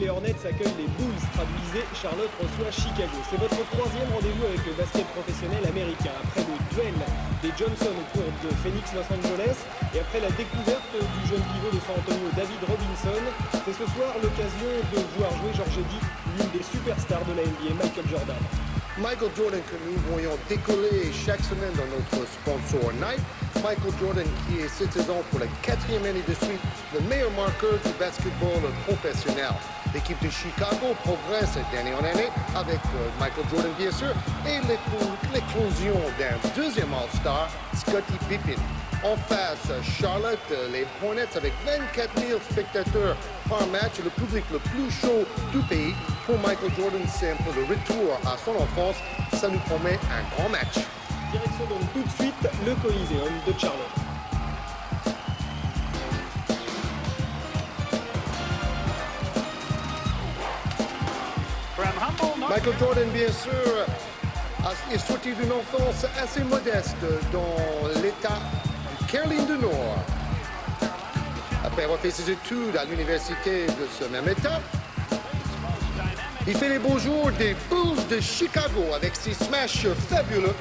les Hornets accueillent les Bulls, traduisez, Charlotte reçoit Chicago. C'est votre troisième rendez-vous avec le basket professionnel américain. Après le duel des Johnson autour de Phoenix Los Angeles et après la découverte du jeune pivot de San Antonio David Robinson, c'est ce soir l'occasion de voir jouer, Georges dit, l'une des superstars de la NBA, Michael Jordan. Michael Jordan que nous voyons décoller chaque semaine dans notre sponsor Nike. Michael Jordan qui est cette saison pour la 4e année de suite le meilleur marqueur du basketball professionnel. L'équipe de Chicago progresse d'année en année avec Michael Jordan bien sûr et l'éclosion d'un deuxième All-Star, Scottie Pippen. En face, Charlotte, les Hornets avec 24 000 spectateurs par match, le public le plus chaud du pays. Pour Michael Jordan, c'est un peu le retour à son enfance. Ça nous promet un grand match. Direction donc tout de suite le Coliseum de Charlotte. Michael Jordan, bien sûr, est sorti d'une enfance assez modeste dans l'État de Caroline du Nord. Après avoir fait ses études à l'université de ce même État, il fait les beaux jours des Bulls de Chicago avec ses smash fabuleux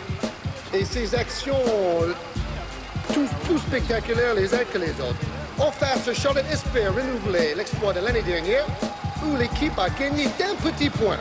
et ses actions plus spectaculaires les uns que les autres. En face, Charlotte espère renouveler l'exploit de l'année dernière où l'équipe a gagné d'un petit point.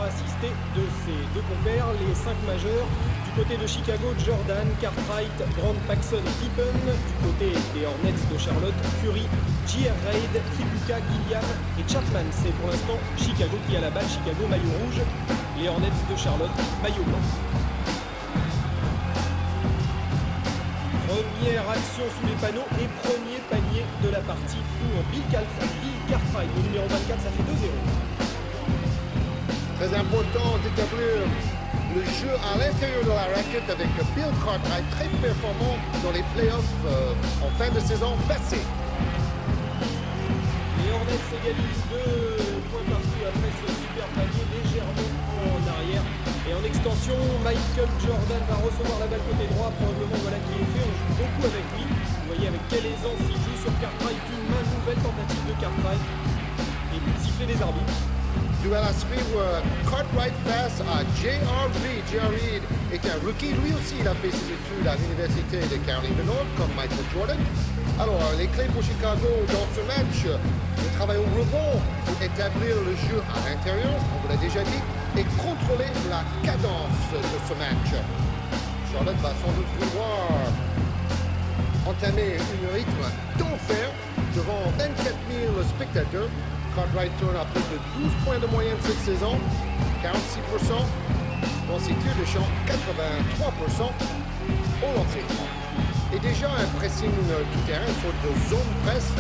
Assisté de ses deux compères, les 5 majeurs. Du côté de Chicago, Jordan, Cartwright, Grant, Paxson et Pippen. Du côté des Hornets de Charlotte, Curry, J.R. Reid, Kibuka, Gilliam et Chapman. C'est pour l'instant Chicago qui a la balle. Chicago, maillot rouge. Les Hornets de Charlotte, maillot blanc. Première action sous les panneaux et premier panier de la partie pour Bill Cartwright. Le numéro 24, ça fait 2-0. Très important d'établir le jeu à l'intérieur de la raquette avec Bill Cartwright, très performant dans les playoffs en fin de saison passée. Les Hornets égalisent 2 points partout après ce super panier légèrement en arrière. Et en extension, Michael Jordan va recevoir la balle côté droit. Probablement voilà qui est fait. On joue beaucoup avec lui. Vous voyez avec quelle aisance il joue sur Cartwright. Une main nouvelle tentative de Cartwright. Et puis siffler des arbitres. Duel à suivre, Cartwright face à J.R. Reid. J.R. Reid est un rookie. Lui aussi, il a fait ses études à l'université de Caroline du Nord, comme Michael Jordan. Alors, les clés pour Chicago dans ce match, le travail au rebond pour établir le jeu à l'intérieur, on vous l'a déjà dit, et contrôler la cadence de ce match. Charlotte va sans doute vouloir entamer une rythme d'enfer devant 24 000 spectateurs. Cartwright tourne à plus de 12 points de moyenne cette saison, 46%. Dans ses tirs de champ, 83% au lancer franc. Et déjà un pressing tout-terrain, une sorte de zone presse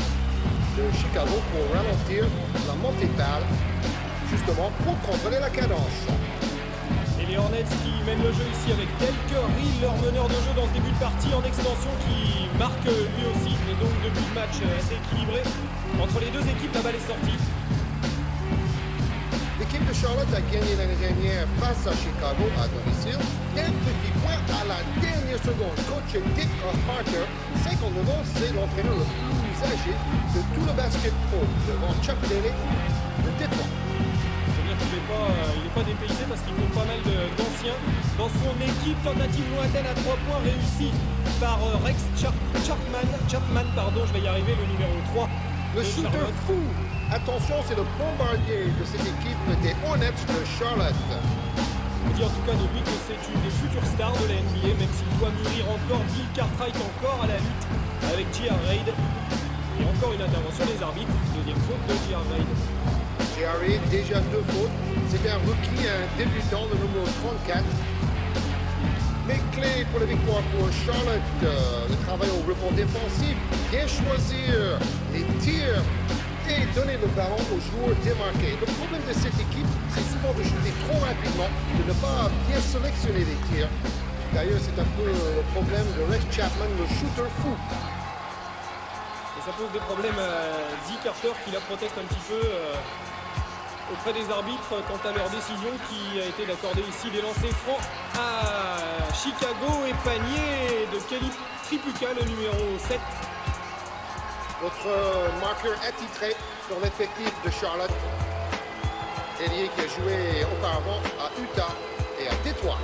de Chicago pour ralentir la montée de balle, justement pour contrôler la cadence. Et les Hornets qui mènent le jeu ici avec Del Curry, leur meneur de jeu dans ce début de partie en extension qui marque lui aussi. Et donc début de match assez équilibré. Entre les deux équipes, la balle est sortie. L'équipe de Charlotte a gagné l'année dernière face à Chicago à domicile. Un petit point à la dernière seconde. Coach Dick Harter, 59 ans, c'est l'entraîneur le plus âgé de tout le basket pro devant Chuck Daly de Détroit. C'est-à-dire qu'il n'est pas dépaysé parce qu'il compte pas mal d'anciens dans son équipe. Tentative lointaine à 3 points réussie par Rex Chapman, je vais y arriver, le numéro 3. Le shooter fou. Attention, c'est le bombardier de cette équipe des Hornets de Charlotte. On dit en tout cas de lui que c'est une des futures stars de la NBA, même s'il doit mûrir encore. Bill Cartwright encore à la lutte avec J.R. Reid. Et encore une intervention des arbitres. Deuxième faute de J.R. Reid. J.R. Reid, déjà 2 fautes. C'est un rookie, un débutant, le numéro 34. Mais clé pour la victoire pour Charlotte, le travail au rebond défensif, bien choisir les tirs et donner le ballon aux joueurs démarqués. Le problème de cette équipe, c'est souvent de shooter trop rapidement, de ne pas bien sélectionner les tirs. D'ailleurs, c'est un peu le problème de Rex Chapman, le shooter fou. Et ça pose des problèmes à Dee Carter qui la proteste un petit peu auprès des arbitres quant à leur décision qui a été d'accorder ici des lancers francs à Chicago et panier de Kelly Tripucka, le numéro 7. Notre marqueur attitré sur l'effectif de Charlotte. Ailier qui a joué auparavant à Utah et à Détroit.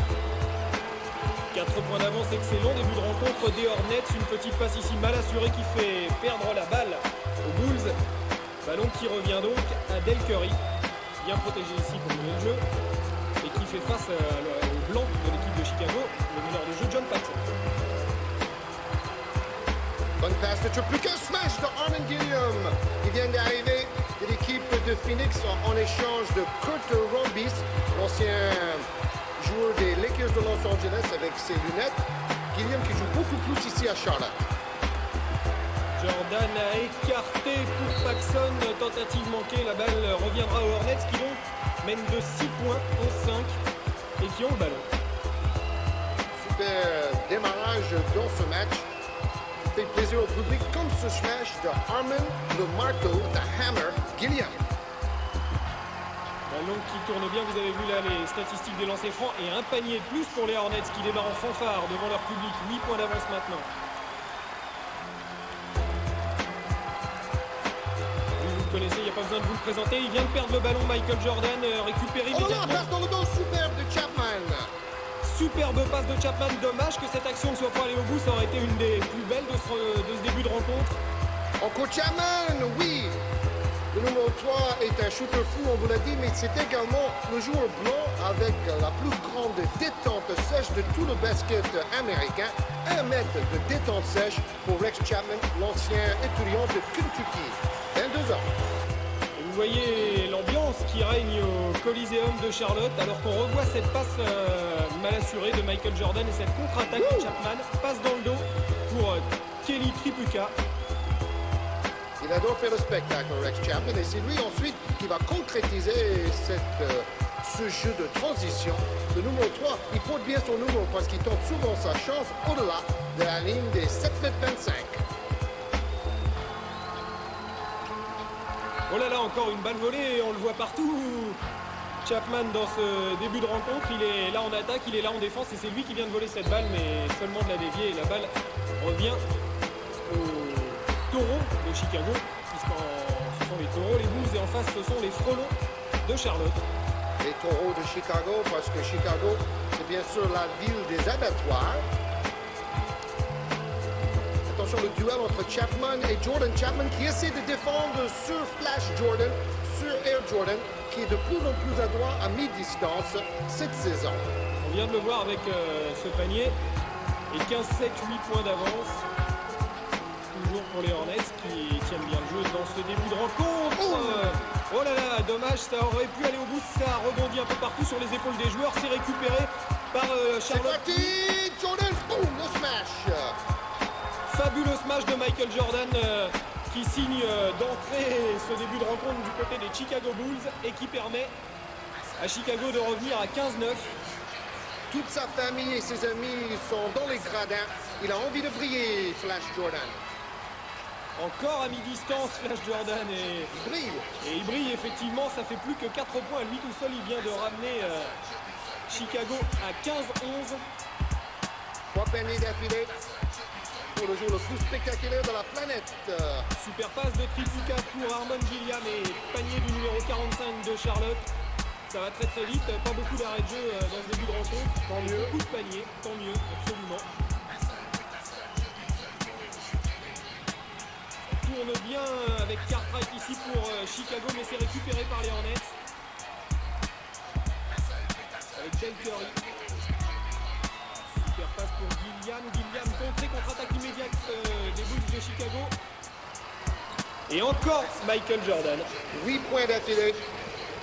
4 points d'avance, excellent début de rencontre des Hornets. Une petite passe ici mal assurée qui fait perdre la balle aux Bulls. Ballon qui revient donc à Del Curry. Bien protégé ici pour mener le jeu. Et qui fait face au blanc de l'équipe de Chicago, le meneur de jeu John Paxson. Bonne passe de Tripucka, smash de Armin Gilliam. Il vient d'arriver de l'équipe de Phoenix en échange de Kurt Rambis, l'ancien joueur des Lakers de Los Angeles avec ses lunettes. Gilliam qui joue beaucoup plus ici à Charlotte. Jordan a écarté pour Paxson, tentative manquée, la balle reviendra aux Hornets qui donc mènent de 6 points en 5 et qui ont le ballon. Super démarrage dans ce match. Fait plaisir au public comme ce smash de Armin, le marteau, de Hammer, Gilliam. Ballon qui tourne bien, vous avez vu là les statistiques des lancers francs et un panier de plus pour les Hornets qui démarrent en fanfare devant leur public. 8 points d'avance maintenant. Vous le connaissez, il n'y a pas besoin de vous le présenter. Il vient de perdre le ballon, Michael Jordan, récupéré Oh là, immédiatement. passe dans le dos superbe de Chapman. Superbe passe de Chapman, dommage que cette action ne soit pas allée au bout, ça aurait été une des plus belles de ce début de rencontre. Encore Chapman, oui. Le numéro 3 est un shooter fou, on vous l'a dit, mais c'est également le joueur blanc avec la plus grande détente sèche de tout le basket américain. 1 mètre de détente sèche pour Rex Chapman, l'ancien étudiant de Kentucky. 22 ans. Et vous voyez l'ambiance qui règne au Coliseum de Charlotte alors qu'on revoit cette passe mal assurée de Michael Jordan et cette contre-attaque de Chapman. Passe dans le dos pour Kelly Tripucka. Il adore faire le spectacle, Rex Chapman, et c'est lui ensuite qui va concrétiser ce jeu de transition. Le numéro 3, il porte bien son numéro parce qu'il tente souvent sa chance au-delà de la ligne des 7,25 m. Oh là là, encore une balle volée, on le voit partout. Chapman dans ce début de rencontre, il est là en attaque, il est là en défense et c'est lui qui vient de voler cette balle mais seulement de la dévier et la balle revient aux Taureaux de Chicago puisque ce sont les Taureaux, les Bulls et en face ce sont les Frelons de Charlotte. Les Taureaux de Chicago parce que Chicago c'est bien sûr la ville des abattoirs. Attention, le duel entre Chapman et Jordan. Chapman qui essaie de défendre sur Flash Jordan, sur Air Jordan, qui est de plus en plus adroit à mi-distance cette saison. On vient de le voir avec ce panier et 15, 7, 8 points d'avance. Toujours pour les Hornets qui tiennent bien le jeu dans ce début de rencontre. Oh là là, dommage, ça aurait pu aller au bout, ça rebondit un peu partout sur les épaules des joueurs. C'est récupéré par C'est Charlotte. parti, Jordan, boum, le smash. Fabuleux smash de Michael Jordan qui signe d'entrée ce début de rencontre du côté des Chicago Bulls et qui permet à Chicago de revenir à 15-9. Toute sa famille et ses amis sont dans les gradins. Il a envie de briller, Flash Jordan. Encore à mi-distance, Flash Jordan et Il brille. il brille effectivement, ça fait plus que 4 points. Lui tout seul, il vient de ramener Chicago à 15-11. 3 paniers d'affilée pour le jour le plus spectaculaire de la planète. Super passe de Tripucka pour Armon Gilliam et panier du numéro 45 de Charlotte. Ça va très très vite, pas beaucoup d'arrêts de jeu dans ce début de rencontre. Tant mieux. Beaucoup de paniers, tant mieux, absolument. Tourne bien avec Cartwright ici pour Chicago, mais c'est récupéré par les Hornets. Avec Del Curry. Super passe pour Gilliam. Gilliam contré, contre-attaque immédiate des Bulls de Chicago. Et encore Michael Jordan. 8 points d'affilée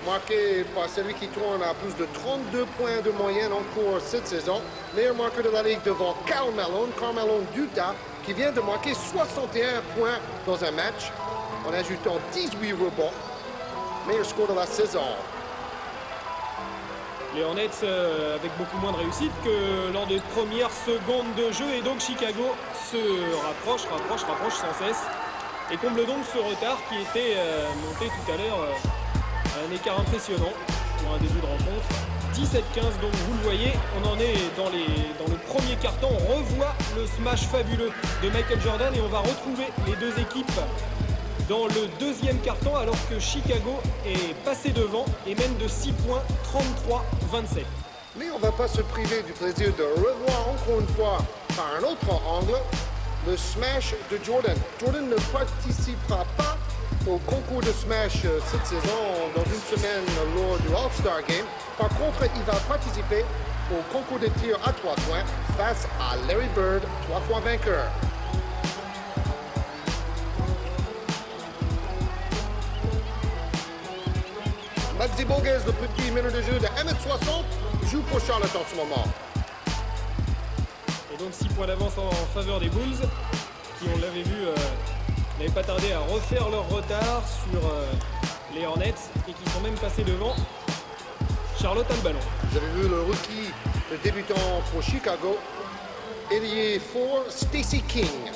marqué par celui qui tourne à plus de 32 points de moyenne en cours cette saison. Meilleur marqueur de la Ligue devant Karl Malone d'Utah, qui vient de marquer 61 points dans un match, en ajoutant 18 rebonds. Meilleur score de la saison. Les Hornets avec beaucoup moins de réussite que lors des premières secondes de jeu. Et donc Chicago se rapproche sans cesse. Et comble donc ce retard qui était monté tout à l'heure à un écart impressionnant pour un début de rencontre. 17-15, donc vous le voyez, on en est dans le premier quart-temps. On revoit le smash fabuleux de Michael Jordan et on va retrouver les deux équipes dans le deuxième quart-temps alors que Chicago est passé devant et mène de 6 points, 33-27. Mais on ne va pas se priver du plaisir de revoir encore une fois par un autre angle le smash de Jordan. Jordan ne participera pas au concours de smash cette saison dans une semaine lors du All-Star Game. Par contre, il va participer au concours de tir à 3 points face à Larry Bird, 3 fois vainqueur. Muggsy Bogues, le petit meneur de jeu de 1m60, joue pour Charlotte en ce moment. Et donc 6 points d'avance en faveur des Bulls, qui, on l'avait vu, n'avaient pas tardé à refaire leur retard sur les Hornets et qui sont même passés devant. Charlotte a le ballon. Vous avez vu le rookie, le débutant pour Chicago, ailier fort, Stacey King.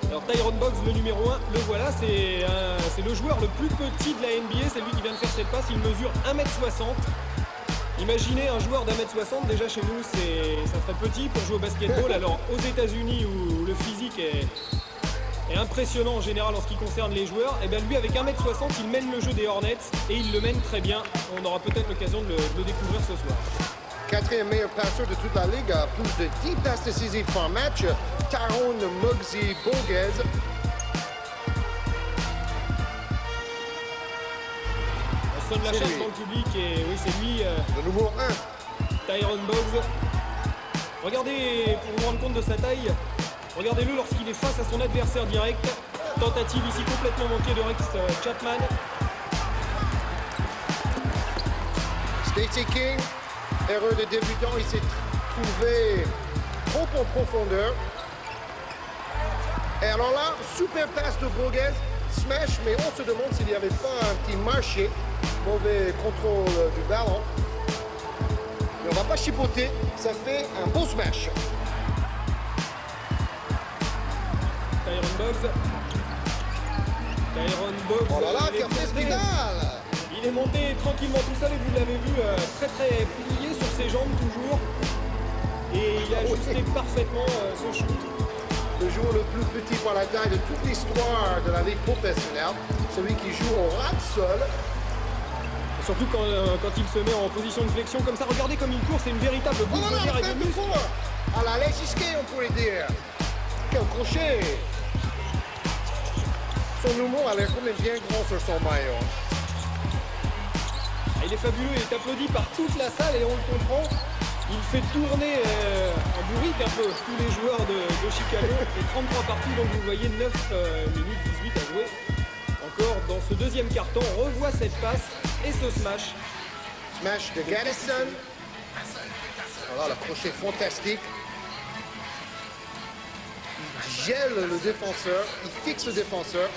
Alors Tyrone Box, le numéro 1, le voilà, c'est le joueur le plus petit de la NBA, c'est lui qui vient de faire cette passe, il mesure 1m60. Imaginez un joueur d'1m60, déjà chez nous ça ferait petit pour jouer au basketball, alors aux États-Unis où le physique est impressionnant en général en ce qui concerne les joueurs, et bien lui avec 1m60 il mène le jeu des Hornets et il le mène très bien, on aura peut-être l'occasion de le découvrir ce soir. Quatrième meilleur passeur de toute la Ligue, à plus de 10 passes décisives par match, Tyrone Muggsy Bogues. On sonne la chasse dans le public et oui c'est lui. Le numéro 1. Tyrone Bogues. Regardez, pour vous rendre compte de sa taille, regardez-le lorsqu'il est face à son adversaire direct. Tentative ici complètement manquée de Rex Chapman. Stacey King. Erreur de débutant, il s'est trouvé trop en profondeur. Et alors là, super passe de Bogues, smash, mais on se demande s'il n'y avait pas un petit marché. Mauvais contrôle du ballon. Mais on va pas chipoter, ça fait un beau smash. Tyrone Bogues. Oh là là, quel festival! Il est monté tranquillement tout seul et vous l'avez vu très plié sur ses jambes toujours. Et il a ajusté parfaitement son shoot. Le joueur le plus petit par la taille de toute l'histoire de la Ligue professionnelle. Celui qui joue au ras de sol. Et surtout quand il se met en position de flexion comme ça. Regardez comme il court, c'est une véritable bulldozer et de muscles. À la Lechiske, on pourrait dire. Quel crochet! Son numéro a l'air quand même bien grand sur son maillot. Il est fabuleux, il est applaudi par toute la salle et on le comprend. Il fait tourner en bourrique un peu tous les joueurs de Chicago. Et 33 partout, donc vous voyez 9 minutes 18 à jouer. Encore dans ce deuxième carton, on revoit cette passe et ce smash. Smash de Gaddison. Voilà le crochet fantastique. Il gèle le défenseur, il fixe le défenseur.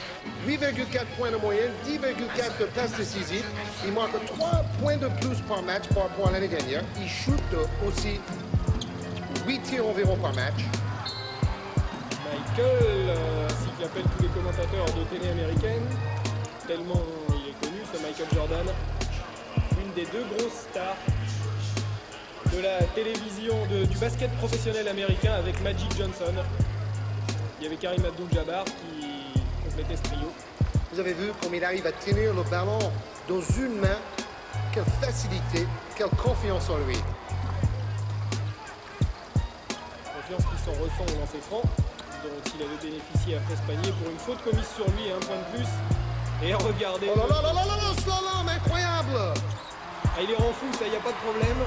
8,4 points de moyenne, 10,4 passes décisives. Il marque 3 points de plus par match par rapport à l'année dernière. Il shoot aussi 8 tirs environ par match. Michael, ainsi qu'appellent tous les commentateurs de télé américaine, tellement il est connu, ce Michael Jordan, une des deux grosses stars de la télévision du basket professionnel américain avec Magic Johnson. Il y avait Karim Abdul-Jabbar qui complétait ce trio. Vous avez vu comme il arrive à tenir le ballon dans une main. Quelle facilité, quelle confiance en lui. Confiance qui s'en ressent au lancer franc, dont il avait bénéficié après ce panier pour une faute commise sur lui et un point de plus. Et regardez... Oh là là là là là là, slalom incroyable! Ah, il est rend fou, ça, il n'y a pas de problème.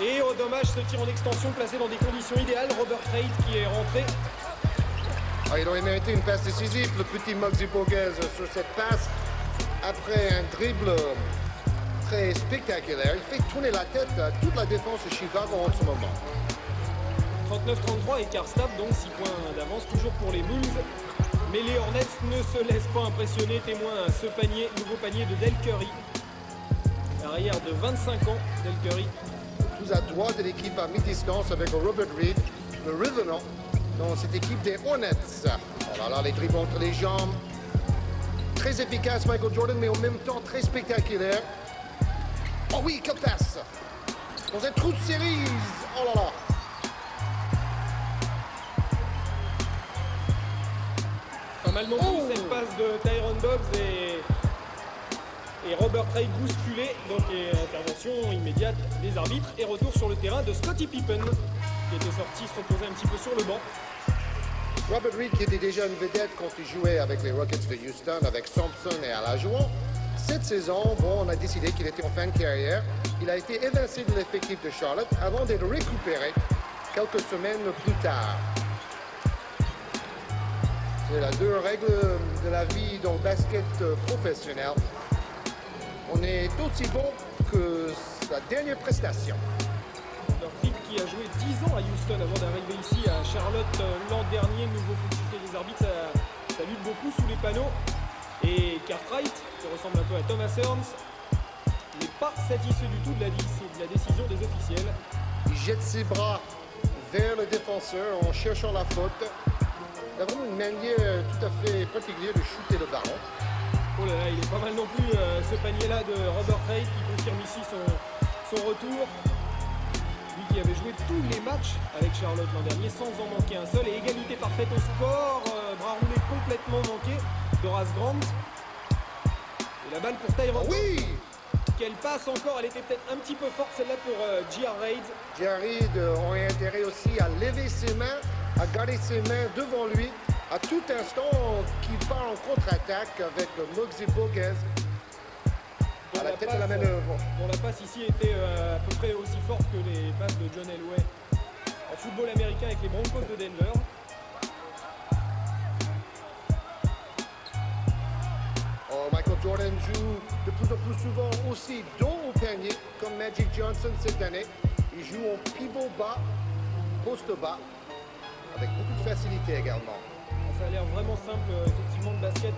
Et au dommage, ce tir en extension placé dans des conditions idéales. Robert Craig qui est rentré. Ah, il aurait mérité une passe décisive, le petit Muggsy Bogues sur cette passe. après un dribble très spectaculaire, il fait tourner la tête à toute la défense de Chicago en ce moment. 39-33, écart stable, donc 6 points d'avance toujours pour les Bulls. Mais les Hornets ne se laissent pas impressionner, témoin ce panier, nouveau panier de Del Curry. Arrière de 25 ans, Del Curry. Plus à droite de l'équipe à mi-distance avec Robert Reed, le revenant dans cette équipe des Hornets. Alors là, les dribbles entre les jambes. Très efficace Michael Jordan, mais en même temps très spectaculaire. Oh oui, quelle passe! Dans un trou de série. Oh là là! Pas mal non plus cette passe de Tyrone Dobbs et Robert Craig bousculé. Donc intervention immédiate des arbitres et retour sur le terrain de Scottie Pippen qui était sorti se reposer un petit peu sur le banc. Robert Reed, qui était déjà une vedette quand il jouait avec les Rockets de Houston, avec Thompson et Olajuwon. Cette saison, on a décidé qu'il était en fin de carrière. Il a été évincé de l'effectif de Charlotte avant d'être récupéré quelques semaines plus tard. C'est la deux règles de la vie dans le basket professionnel. On est aussi bon que sa dernière prestation. Qui a joué 10 ans à Houston avant d'arriver ici à Charlotte l'an dernier. Nouveau coup de sifflet des arbitres, ça lutte beaucoup sous les panneaux. Et Cartwright, qui ressemble un peu à Thomas Hearns, n'est pas satisfait du tout de la décision des officiels. Il jette ses bras vers le défenseur en cherchant la faute. Il a vraiment une manière tout à fait particulière de shooter le ballon. Oh là là, il est pas mal non plus ce panier-là de Robert Craig qui confirme ici son retour. Lui qui avait joué tous les matchs avec Charlotte l'an dernier sans en manquer un seul. Et égalité parfaite au score, bras roulé complètement manqué d'Horace Grant. Et la balle pour Tyrone. Oui! Quelle passe encore, elle était peut-être un petit peu forte celle-là pour J.R. Reid. J.R. Reid aurait intérêt aussi à lever ses mains, à garder ses mains devant lui à tout instant qu'il part en contre-attaque avec Muggsy Bogues à la tête de la manœuvre. Dont la passe ici était à peu près aussi forte que les passes de John Elway en football américain avec les Broncos de Denver. Oh, Michael Jordan joue de plus en plus souvent aussi dos au panier comme Magic Johnson cette année. Il joue en pivot bas, poste bas, avec beaucoup de facilité également. Ça a l'air vraiment simple, effectivement, le basket.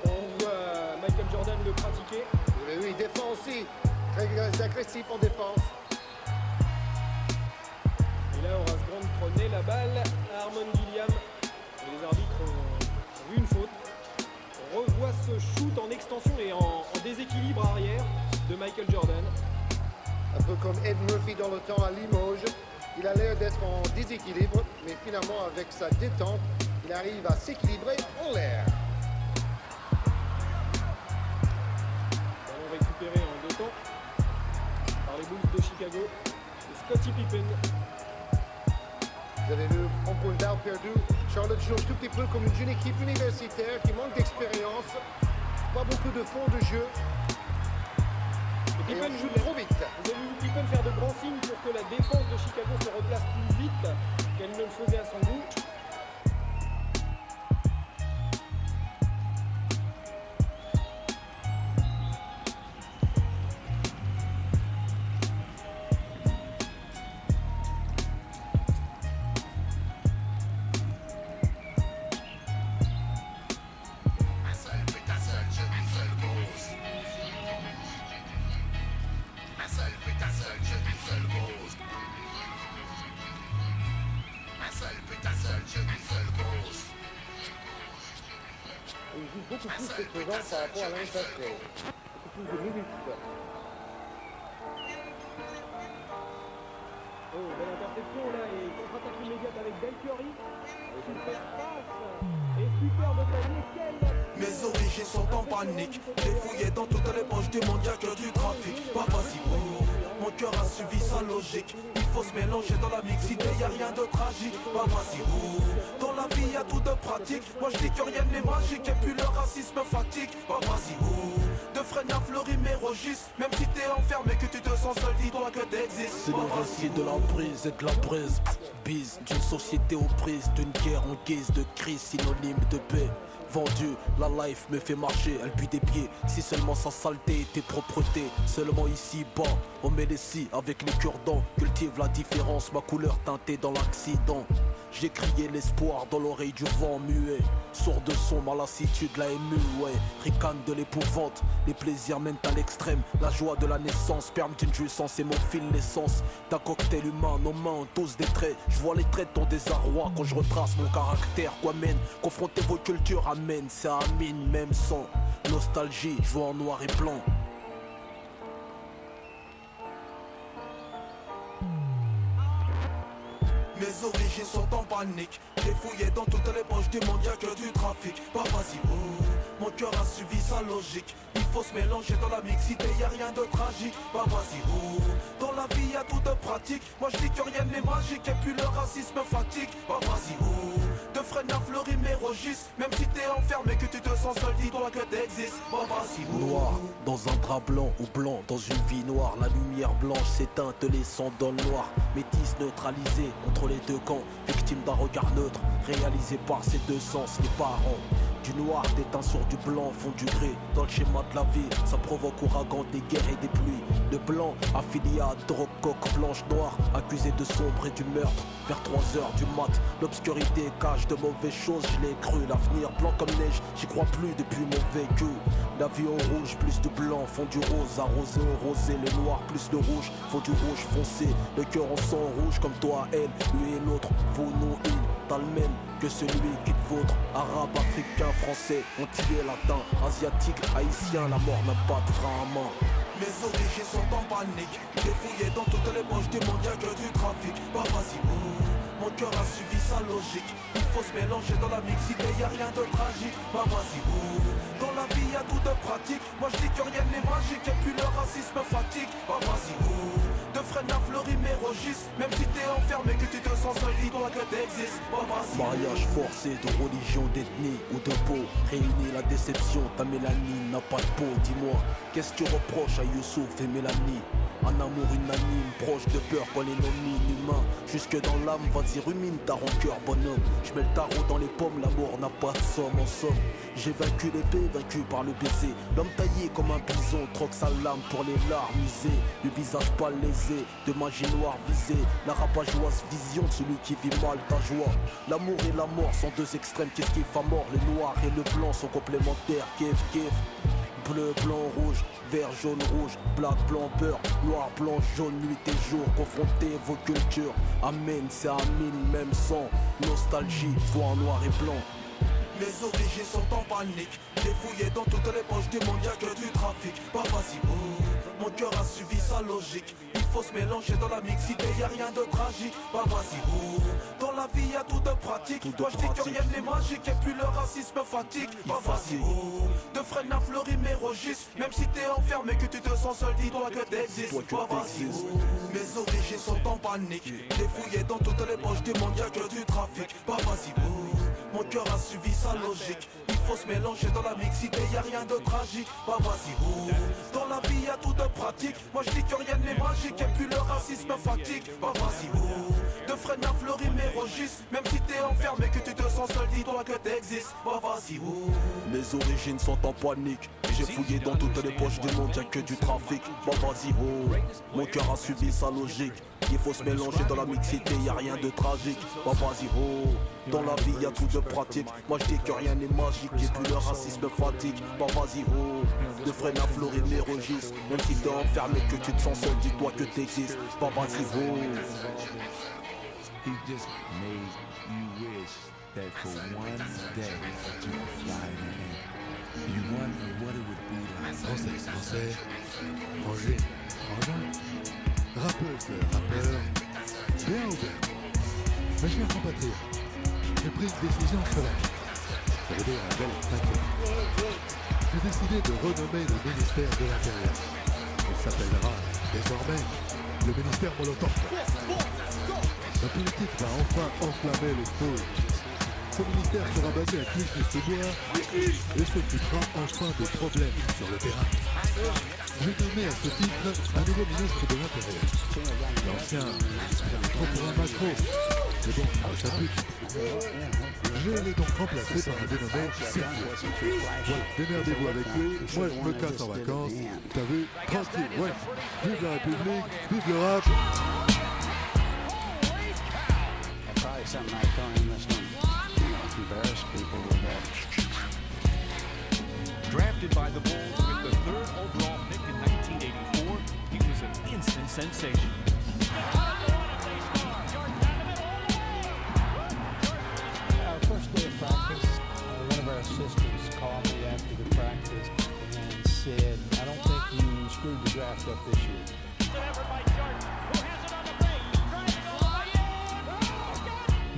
On voit Michael Jordan le pratiquer. Oui, il défend aussi, très agressif en défense. Et là, Horace Grant prenait la balle à Harmon Gilliam. Et les arbitres ont vu une faute. On revoit ce shoot en extension et en déséquilibre arrière de Michael Jordan. Un peu comme Ed Murphy dans le temps à Limoges. Il a l'air d'être en déséquilibre, mais finalement, avec sa détente, il arrive à s'équilibrer en l'air. Ballon récupéré en deux temps par les Bulls de Chicago. Et Scottie Pippen. Vous avez vu, encore une balle perdue. Charlotte joue un tout petit peu comme une jeune équipe universitaire qui manque d'expérience. Pas beaucoup de fond de jeu. Et Pippen joue trop vite. Vous avez vu Pippen faire de grands signes pour que la défense de Chicago se replace plus vite qu'elle ne le faisait à son goût. Il joue beaucoup plus de présence par rapport à l'année passée. Beaucoup plus de minutes. Oh, belle interception là et contre-attaque immédiate avec Del Curry. Super passe et superbe panier. Mes origines sont en panique. J'ai fouillé dans toutes les poches du monde, y'a que du trafic. Pas facile, mon cœur a suivi sa logique. Il faut se mélanger dans la mixité, y'a rien de tragique. Pas facile, dans la vie y'a tout de pratique. Moi je dis que rien n'est magique et puis le racisme fatigue. Pas facile, de freine à fleurir mes registres. Même si t'es enfermé, que tu te sens seul, dis-toi que t'existes. C'est le récit de l'emprise et de la brise. Bise d'une société aux prises, d'une guerre en guise de crise, synonyme de paix. vendu. La life me fait marcher, elle pue des pieds. Si seulement sa saleté était propreté. Seulement ici bas, on met les scies avec les cure-dents. Cultive la différence, ma couleur teintée dans l'accident. J'ai crié l'espoir dans l'oreille du vent muet. Sourd de son, ma lassitude, la émue, ouais. Ricane de l'épouvante, les plaisirs mènent à l'extrême. La joie de la naissance, sperme d'une jouissance et mon fil l'essence d'un cocktail humain. Nos mains ont tous des traits, je vois les traits de ton désarroi. Quand je retrace mon caractère, quoi mène. Confronter vos cultures amène, ça amine même sans nostalgie, je vois en noir et blanc. Mes origines sont en panique. J'ai fouillé dans toutes les poches du monde, y'a que du trafic. Bah vas-y, mon cœur a suivi sa logique. Il faut se mélanger dans la mixité, y'a rien de tragique. Bah vas-y, dans la vie y'a tout de pratique. Moi je dis que rien n'est magique et puis le racisme fatigue. Bah vas-y, de freine à fleurir mes registres. Même si t'es enfermé, que tu te sens seul, dis-toi que t'existes. Bah vas-y, noir dans un drap blanc ou blanc dans une vie noire. La lumière blanche s'éteint, te laissant dans le noir. Métis neutralisé entre les deux camps, victime d'un regard neutre, réalisé par ces deux sens, les parents. Du noir déteint sur du blanc, fond du gris. Dans le schéma de la vie, ça provoque ouragan, des guerres et des pluies. Le blanc, affilié à drogue, coque, blanche, noire, accusé de sombre et du meurtre. Vers 3h du mat, l'obscurité cache de mauvaises choses, je l'ai cru. L'avenir blanc comme neige, j'y crois plus depuis mon vécu. La vie au rouge, plus de blanc, fond du rose, arrosé au rosé. Les noirs, plus de rouge, fond du rouge foncé. Le cœur en sang rouge comme toi, elle, lui et l'autre. Vous, nous, il, t'as le même que celui qui te vôtre. Arabe, africain, français, antillais, latin, asiatique, haïtien, la mort n'a pas de frein à main. mes origines sont en panique. J'ai fouillé dans toutes les poches du monde, y'a que du trafic. Bah vas-y, mon cœur a suivi sa logique. Il faut se mélanger dans la mixité, y'a rien de tragique. Bah vas-y, dans la vie y'a tout de pratique. Moi je dis que rien n'est magique et puis le racisme fatigue. Bah vas-y, de freine à fleurir mes registres. Même si t'es enfermé, que tu te sens seul, dis-toi que t'existes. Bah vas-y. Mariage forcé de religion, d'ethnie ou de peau. Réunir la déception, ta mélanine n'a pas de peau. Dis-moi, qu'est-ce que tu reproches à Youssouf et Mélanie? Un amour unanime, proche de peur quand les noms inhumains. Jusque dans l'âme, vas-y rumine ta rancœur bonhomme. Je mets le tarot dans les pommes, l'amour n'a pas de somme. En somme, j'ai vaincu l'épée, vaincu par le baiser. L'homme taillé comme un bison, troque sa lame pour les larmes usées. Le visage pas lésé, de magie noire visée. La rabat-joieuse vision de celui qui vit mal ta joie. L'amour et la mort sont deux extrêmes, qu'est-ce qui fait mort? Le noir et le blanc sont complémentaires, kiff kiff. Bleu, blanc, rouge, vert, jaune, rouge, black, blanc, beurre, noir, blanc, jaune, nuit et jour, confrontez vos cultures, amen, c'est amine, même sang, nostalgie, voix en noir et blanc. Mes origines sont en panique. J'ai fouillé dans toutes les poches du monde, y'a que du trafic. Bah vas-y, mon cœur a suivi sa logique. Il faut se mélanger dans la mixité, y'a rien de tragique. Bah vas-y, dans la vie y'a tout de pratique. Moi je dis que rien n'est magique et puis le racisme fatigue. Bah vas-y, de freine à fleurir mes registres. Même si t'es enfermé, que tu te sens seul, dis-toi que t'existes. Bah vas-y, mes origines sont en panique. J'ai fouillé dans toutes les poches du monde, y'a que du trafic. Bah vas-y, mon cœur a suivi sa logique. Il faut se mélanger dans la mixité, y'a rien de tragique. Bah vas-y, dans la vie y'a tout de pratique. Moi je dis que rien n'est magique et puis le racisme fatigue. Bah vas-y, de freine à fleurir mes registres. Même si t'es enfermé, que tu te sens seul, dis-toi que t'existes. Bah vas-y, mes origines sont en panique. J'ai fouillé dans toutes les poches du monde, y'a que du trafic. Bah vas-y, mon cœur a suivi sa logique. Il faut se mélanger dans la mixité, y'a rien de tragique. Bah vas-y, dans la vie y'a tout de pratique. Moi je dis que rien n'est magique et puis le racisme fatigue. Bah vas-y, de freine à fleurir mes registres. Même si t'es enfermé, que tu te sens seul, dis-toi que t'existes. Bah vas-y, He just made you wish that for one day that you could fly in the air. You wonder what it would be like. Français, Roger, rappeuse, rappeur, bien ou bien. Mes chers compatriotes, j'ai pris une décision solennelle. Ça veut dire un bel paquet. J'ai décidé de renommer le ministère de l'Intérieur. Il s'appellera désormais le ministère Molotov. La politique va enfin enflammer les feux. Ce ministère sera basé à Clichy-sous-Bois et s'occupera enfin des problèmes sur le terrain. J'ai nommé à ce titre un nouveau ministre de l'Intérieur. L'ancien trop pour un macro. Mais bon, ça pue. Je l'ai donc remplacé par un dénommé Sergio. Voilà, démerdez-vous avec lui, moi je me casse en vacances, t'as vu, tranquille, ouais. Vive la République, vive le rap. Probably something I don't even embarrass people with that. Drafted by the Bulls with the 3rd overall pick in 1984, he was an instant sensation. Our first day of practice, one of our assistants called me after the practice and said, I don't think you screwed the draft up this year.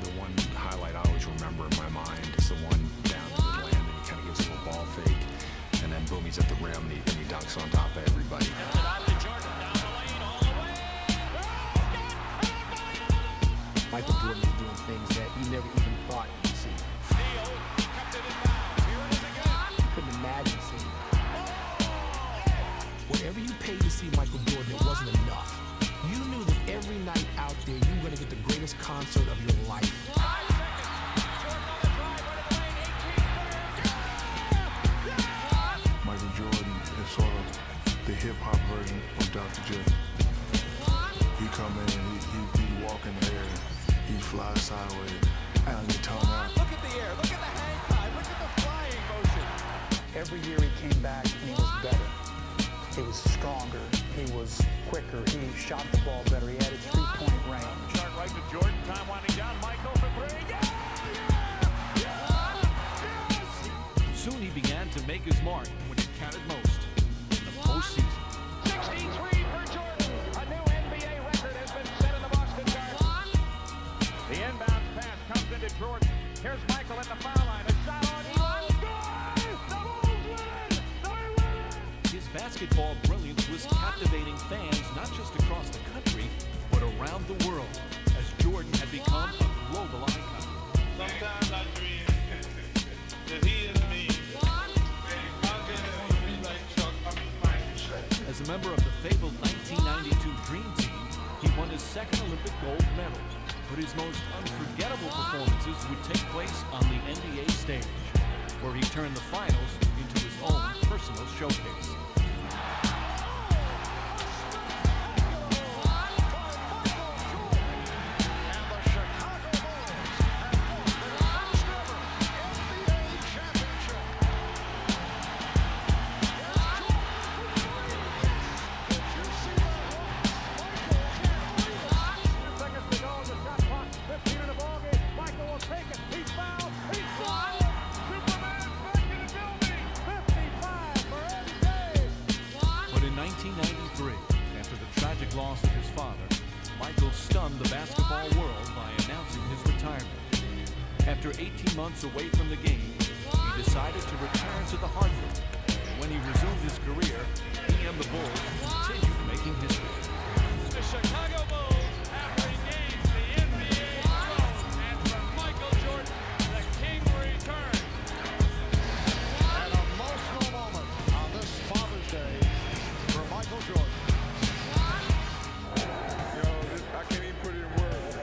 The one highlight I always remember in my mind is the one down in the land and he kind of gives a little ball fake and then boom, he's at the rim and he dunks on top of everybody. Michael Jordan was doing things that you never even thought you'd see. You couldn't imagine seeing that. Whatever you paid to see Michael Jordan, it wasn't enough. You knew that every night out there, you were going to get the greatest concert of your life. Michael Jordan is sort of the hip-hop version of Dr. J. He come in and he walk in the air, he fly sideways, and he tongue out. Look at the air, look at the hang time, look at the flying motion. Every year he came back and he was better. He was stronger, he was quicker, he shot the ball better, he had a three-point range. Start right to Jordan, time winding down, Michael for 3. Soon he began to make his mark when it counted most in the postseason. 63 for Jordan. A new NBA record has been set in the Boston Garden. The inbound pass comes into Jordan. Here's Michael at the foul line. A shot on Eli. Good! The Bulls win! They win! His basketball brilliance was captivating fans not just across the country, but around the world, as Jordan had become a global icon. Sometimes I dream that he is me. As a member of the fabled 1992 Dream Team, he won his 2nd Olympic gold medal, but his most unforgettable performances would take place on the NBA stage, where he turned the finals into his own personal showcase. Loss of his father, Michael stunned the basketball world by announcing his retirement. After 18 months away from the game, he decided to return to the hardwood. When he resumed his career, he and the Bulls continued making history. The Chicago Bulls have regained the NBA throne, and from Michael Jordan, the king returns. An emotional moment on this Father's Day for Michael Jordan. I can't even put it in words. I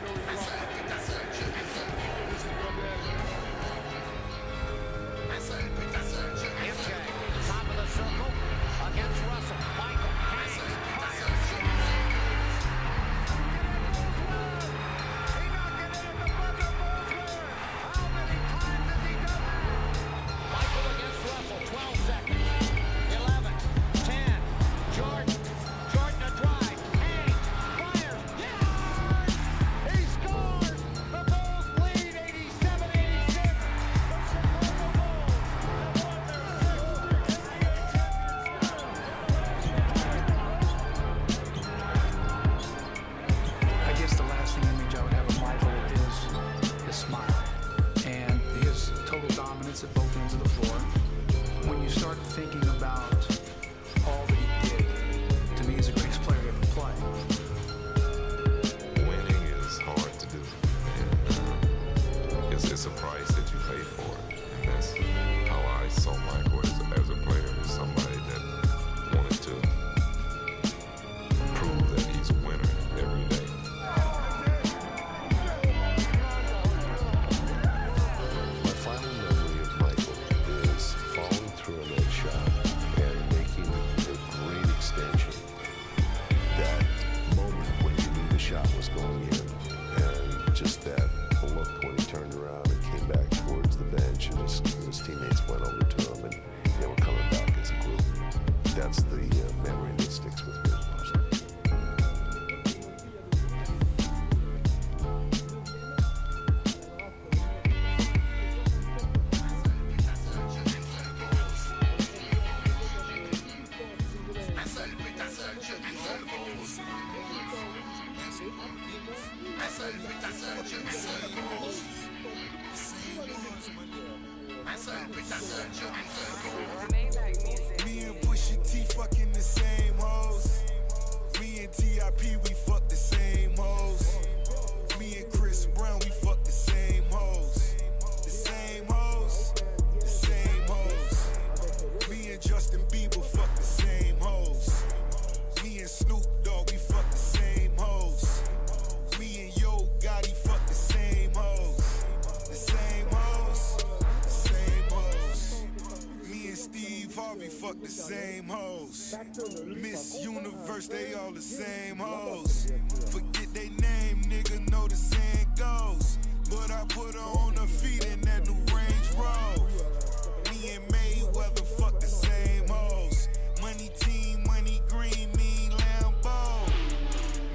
know he's wrong. This is from that. Me and Pusha T fucking the same hoes. Me and T.I.P. we fuck the same hoes. Me and Chris Brown we fuck the same hoes. The same hoes, the same hoes. Me and Justin Bieber fuck the same hoes. Me and Snoop Dogg we fuck the same hoes. Me and Yo Gotti fuck the same hoes. The same hoes, the same hoes. Me and Steve Harvey fuck the same hoes. Miss Universe, they all the same hoes. Forget they name, nigga, know the saying goes. But I put her on her feet in that new Range Rover. Me and Mayweather fuck the same hoes. Money team, money green, mean Lambo.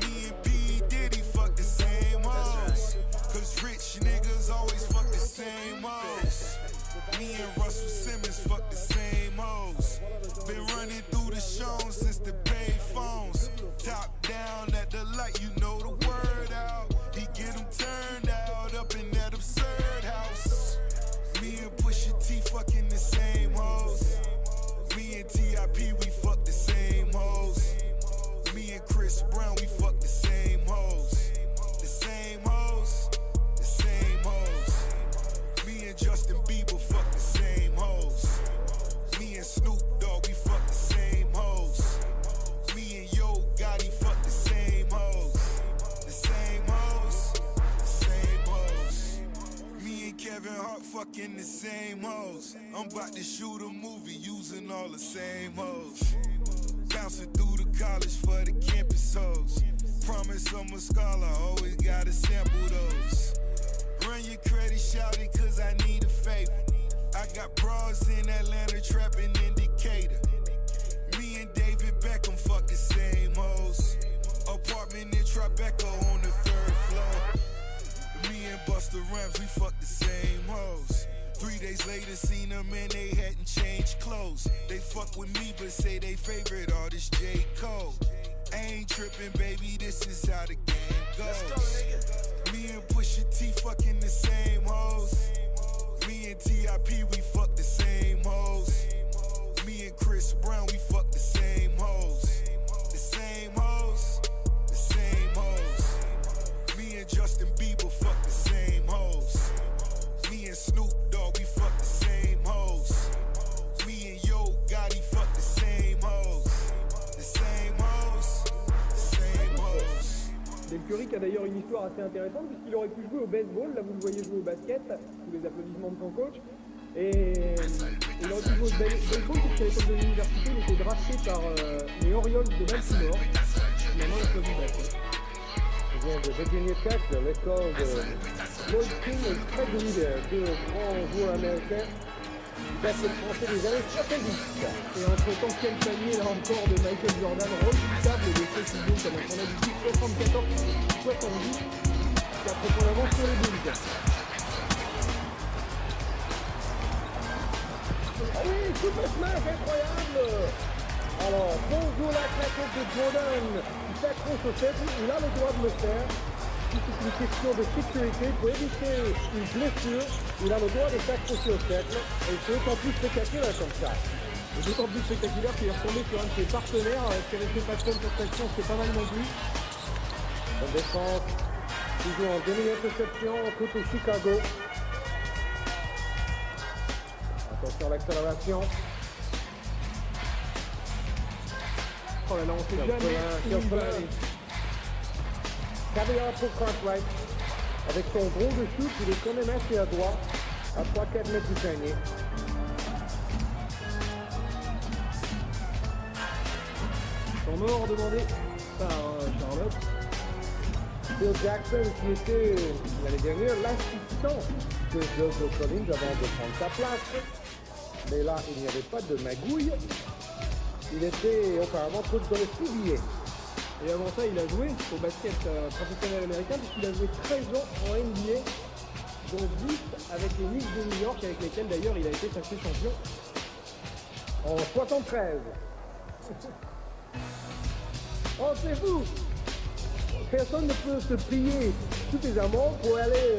Me and P. Diddy fuck the same hoes. Cause rich niggas always fuck the same hoes. Me and Russell Simmons fuck the same hoes. Been running through the show since the pay phones. Top down at the light, you know the word out. He get them turned out up in that absurd house. Me and Pusha T fucking the same hoes. Me and T.I.P. we fuck the same hoes. Me and Chris Brown we fuck the same hoes. The same hoes, the same hoes. Me and Justin Bieber fuck the same hoes. Me and Snoop Dogg we fuck the same hoes. Me and Yo Gotti fuck the same hoes. The same hoes, the same hoes. Me and Kevin Hart fucking the same hoes. I'm about to shoot a movie using all the same hoes. Bouncing through the college for the campus hoes. Promise I'm a scholar, always gotta sample those. Run your credit, shout it, cause I need a favor. I got bras in Atlanta trapping in Decatur. Me and David Beckham fuck the same hoes. Apartment in Tribeca on the 3rd floor. Me and Busta Rhymes, we fuck the same hoes. 3 days later, seen them and they hadn't changed clothes. They fuck with me, but say they favorite artist J. Cole. I ain't tripping, baby, this is how the game goes. Me and Pusha T fucking the same hoes. Me and T.I.P. we fuck the same hoes. Me and Chris Brown we fuck the same hoes. The same hoes, the same hoes. Me and Justin Bieber fuck the same hoes. Me and Snoop Dogg we fuck the same hoes. Me and Yo Gotti fuck the same hoes. The same hoes, the same hoes. Del Curry qui a d'ailleurs une histoire assez intéressante puisqu'il aurait pu jouer au baseball, là vous le voyez jouer au basket, sous les applaudissements de son coach. Et il aurait pu jouer au baseball puisqu'à l'époque de l'université il était drafté par les Orioles de Baltimore. Finalement il a choisi le basket. Il vient de Virginia Tech, de l'école de Lloyd King et Fred Leader, deux grands joueurs américains du basket français des années 70. Et entre-temps, quel panier là encore de Michael Jordan, redoutable de ceux qui jouent, comme on a dit, 74-70, qui a pris l'avance sur les Bulls. Ah oui, super smash incroyable. Alors, bonjour la claquette de Jordan, il s'accroche au cercle, il a le droit de le faire. Si c'est une question de sécurité, pour éviter une blessure, il a le droit de s'accrocher au cercle, et c'est d'autant plus spectaculaire comme ça. Et d'autant plus spectaculaire qu'il est retombé sur un de ses partenaires, qui avait fait Paxton sur section, c'est pas mal non plus. Bonne défense, toujours en demi-interception, côté Chicago. Attention à l'accélération. Oh là là, on sait jamais où il va aller. Caviar pour Cartwright. Avec son gros de shoot, il est quand même assez adroit, à 3-4 mètres du panier. Son mort demandé par Charlotte. Phil Jackson, qui était l'année dernière l'assistant de Jojo Collins avant de prendre sa place. Mais là, il n'y avait pas de magouille. Il était auparavant trop dans le soulier. Et avant ça, il a joué au basket professionnel américain puisqu'il a joué 13 ans en NBA, dont 10 avec les Knicks de New York, avec lesquels d'ailleurs il a été sacré champion en 73. Oh, c'est vous! personne ne peut se plier suffisamment pour aller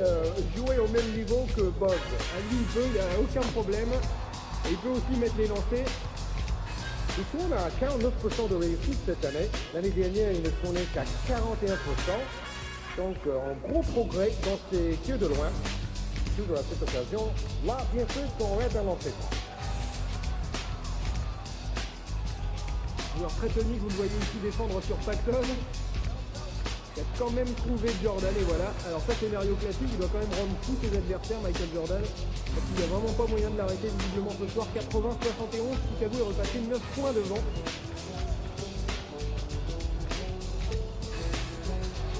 jouer au même niveau que Boggs. Lui, il peut, il n'a aucun problème. Et il peut aussi mettre les lancers. Il tourne à 49% de réussite cette année. L'année dernière, il ne tournait qu'à 41%. Donc, un gros progrès dans ses tirs de loin. Toujours à cette occasion, là, bien sûr, qu'on reste un lancer. Joueur très tonique, vous le voyez ici défendre sur Paxton. Il a quand même trouvé Jordan et voilà. Alors ça, scénario classique, il doit quand même rendre fou ses adversaires, Michael Jordan. Parce qu'il n'y a vraiment pas moyen de l'arrêter visiblement ce soir. 80-71, Chicago est repassé 9 points devant.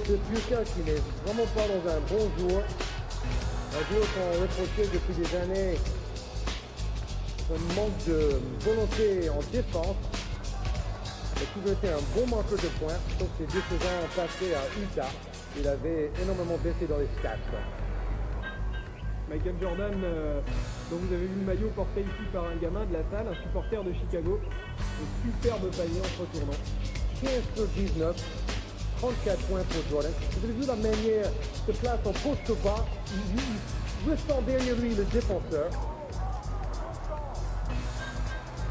C'est Puka qui n'est vraiment pas dans un bon jour. Un jour qu'on reprochait depuis des années un manque de volonté en défense. Il a toujours été un bon marqueur de points, sauf ses 2 saisons passées à Utah. Il avait énormément baissé dans les stats. Michael Jordan, dont vous avez vu le maillot porté ici par un gamin de la salle, un supporter de Chicago. Un superbe panier en se retournant. 15/19, 34 points pour Jordan. Vous avez vu la manière de place en poste bas, il ressent derrière lui le défenseur.